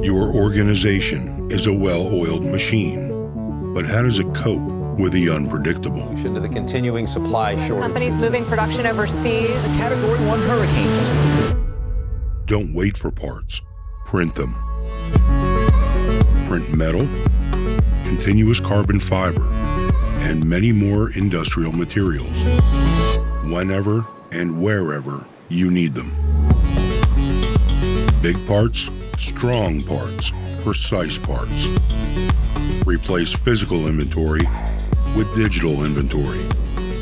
Your organization is a well-oiled machine, but how does it cope with the unpredictable? To the continuing supply shortage. Companies moving production overseas. A Category 1 hurricane. Don't wait for parts. Print them. Print metal, continuous carbon fiber, and many more industrial materials, whenever and wherever you need them. Big parts, strong parts, precise parts. Replace physical inventory with digital inventory,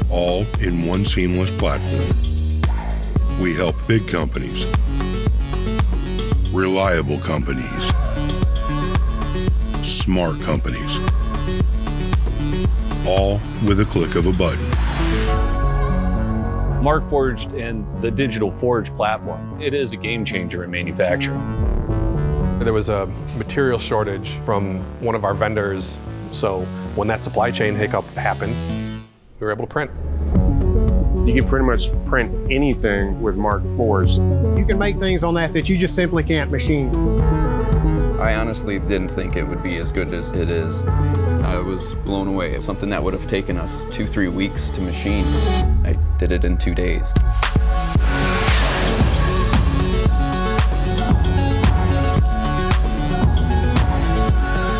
all in one seamless platform. We help big companies, reliable companies, smart companies, all with a click of a button. Markforged and the Digital Forge platform, it is a game changer in manufacturing. There was a material shortage from one of our vendors, so when that supply chain hiccup happened, we were able to print. You can pretty much print anything with Markforged. You can make things on that you just simply can't machine. I honestly didn't think it would be as good as it is. I was blown away. Something that would have taken us 2-3 weeks to machine, I did it in 2 days.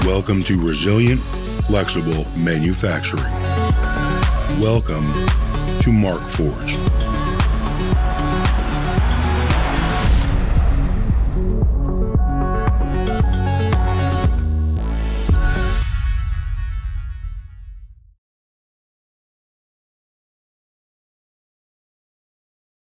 Welcome to resilient, flexible manufacturing. Welcome to Markforged.